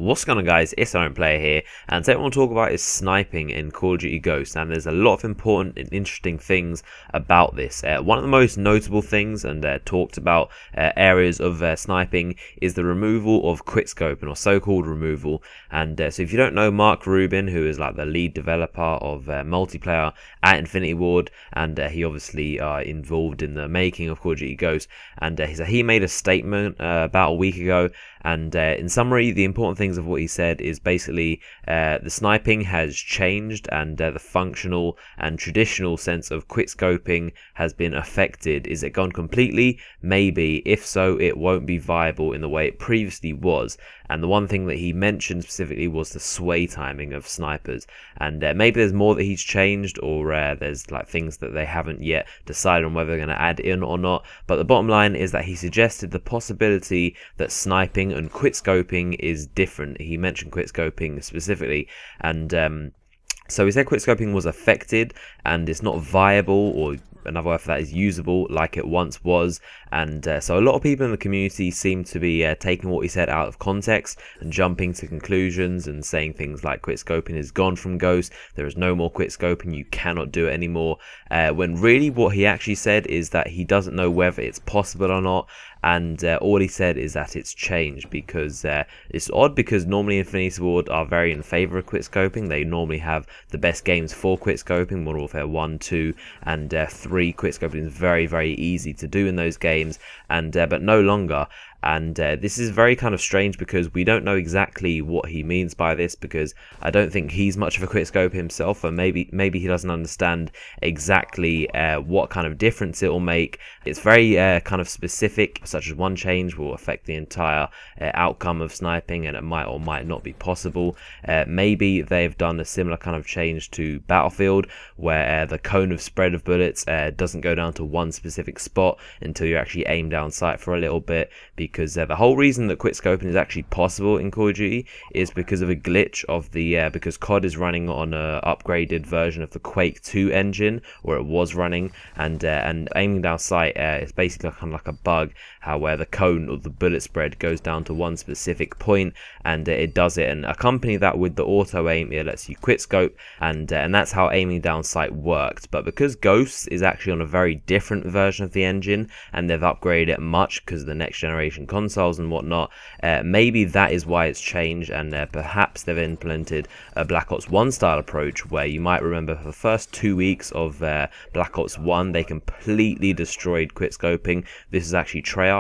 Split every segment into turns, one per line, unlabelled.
What's going on, guys? It's Iron Player here, and today what I want to talk about is sniping in Call of Duty Ghosts. And there's a lot of important and interesting things about this. One of the most notable things and talked about areas of sniping is the removal of quickscoping, or so-called removal. And so if you don't know Mark Rubin, who is like the lead developer of multiplayer at Infinity Ward, and he obviously involved in the making of Call of Duty Ghosts, and he made a statement about a week ago. And in summary, the important things of what he said is basically the sniping has changed, and the functional and traditional sense of quickscoping has been affected. Is it gone completely? Maybe. If so, it won't be viable in the way it previously was. And the one thing that he mentioned specifically was the sway timing of snipers. And maybe there's more that he's changed, or there's like things that they haven't yet decided on whether they're going to add in or not. But the bottom line is that he suggested the possibility that sniping and quickscoping is different. He mentioned quickscoping specifically, and so he said quickscoping was affected and it's not viable, or another word for that is usable, like it once was. And so a lot of people in the community seem to be taking what he said out of context and jumping to conclusions and saying things like quickscoping is gone from Ghost, there is no more quickscoping, you cannot do it anymore, when really what he actually said is that he doesn't know whether it's possible or not. And all he said is that it's changed, because it's odd, because normally Infinity Ward are very in favour of quickscoping. They normally have the best games for quickscoping. Modern Warfare 1, 2 and 3 quickscoping is very, very easy to do in those games, and but no longer. And this is very kind of strange, because we don't know exactly what he means by this, because I don't think he's much of a quickscope himself, and maybe he doesn't understand exactly what kind of difference it will make. It's very kind of specific, such as one change will affect the entire outcome of sniping, and it might or might not be possible. Maybe they've done a similar kind of change to Battlefield, where the cone of spread of bullets doesn't go down to one specific spot until you actually aim down sight for a little bit, because the whole reason that quickscoping is actually possible in Call of Duty is because of a glitch of the because COD is running on a upgraded version of the Quake 2 engine, or it was running, and aiming down sight is basically kind of like a bug, how where the cone or the bullet spread goes down to one specific point, and it does it. And accompany that with the auto aim, it lets you quickscope, and that's how aiming down sight worked. But because Ghosts is actually on a very different version of the engine, and they've upgraded it much because of the next generation consoles and whatnot, maybe that is why it's changed. And perhaps they've implemented a Black Ops 1 style approach, where you might remember for the first 2 weeks of Black Ops 1 they completely destroyed quickscoping. This is actually Treyarch.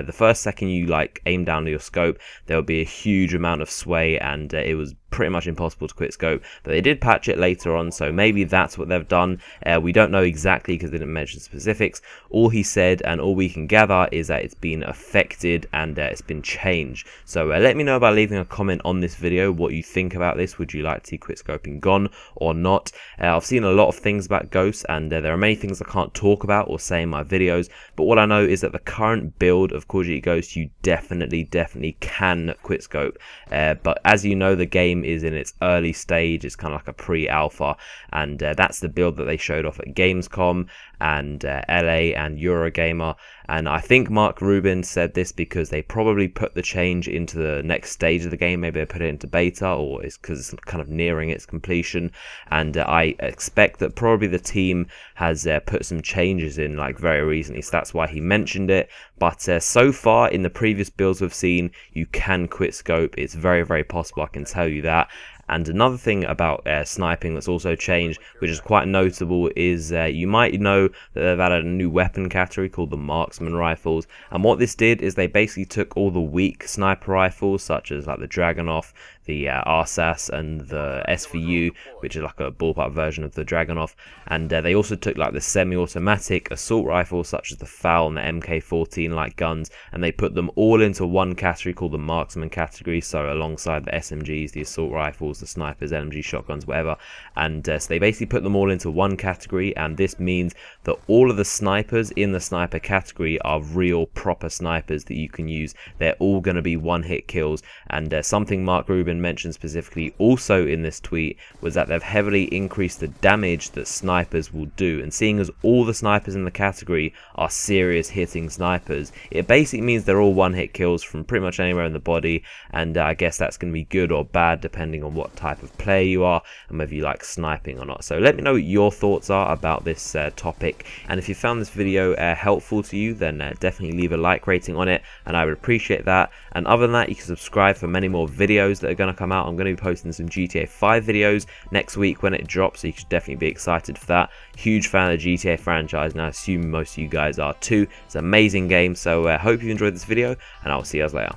The first second you like aim down to your scope, there will be a huge amount of sway, and it was pretty much impossible to quickscope. But they did patch it later on, so maybe that's what they've done. We don't know exactly, because they didn't mention specifics. All he said, and all we can gather, is that it's been affected and it's been changed. So let me know by leaving a comment on this video what you think about this. Would you like to see quickscoping gone or not? I've seen a lot of things about Ghosts, and there are many things I can't talk about or say in my videos, but what I know is that the current build of Call of Duty Ghosts, you definitely can quickscope. But as you know, the game is in its early stage. It's kind of like a pre-alpha, and that's the build that they showed off at Gamescom and LA and Eurogamer. And I think Mark Rubin said this because they probably put the change into the next stage of the game. Maybe they put it into beta, or it's because it's kind of nearing its completion. And I expect that probably the team has put some changes in like very recently, so that's why he mentioned it. But so far in the previous builds we've seen, you can quickscope. It's very, very possible, I can tell you that. And another thing about sniping that's also changed, which is quite notable, is you might know that they've added a new weapon category called the marksman rifles. And what this did is they basically took all the weak sniper rifles, such as like the Dragunov, the RSAS and the SVU, which is like a ballpark version of the Dragunov, and they also took like the semi-automatic assault rifles such as the FAL and the MK14 like guns, and they put them all into one category called the marksman category, so alongside the SMGs, the assault rifles, the snipers, LMG shotguns, whatever. And so they basically put them all into one category, and this means that all of the snipers in the sniper category are real proper snipers that you can use. They're all going to be one-hit kills, and something Mark Rubin admin mentioned specifically also in this tweet was that they've heavily increased the damage that snipers will do, and seeing as all the snipers in the category are serious hitting snipers, it basically means they're all one-hit kills from pretty much anywhere in the body, and I guess that's going to be good or bad depending on what type of player you are and whether you like sniping or not. So let me know what your thoughts are about this topic, and if you found this video helpful to you, then definitely leave a like rating on it, and I would appreciate that. And other than that, you can subscribe for many more videos that are going to come out. I'm going to be posting some GTA 5 videos next week when it drops, so you should definitely be excited for that. Huge fan of the GTA franchise, and I assume most of you guys are too. It's an amazing game, so hope you enjoyed this video, and I'll see you guys later.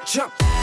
Jump.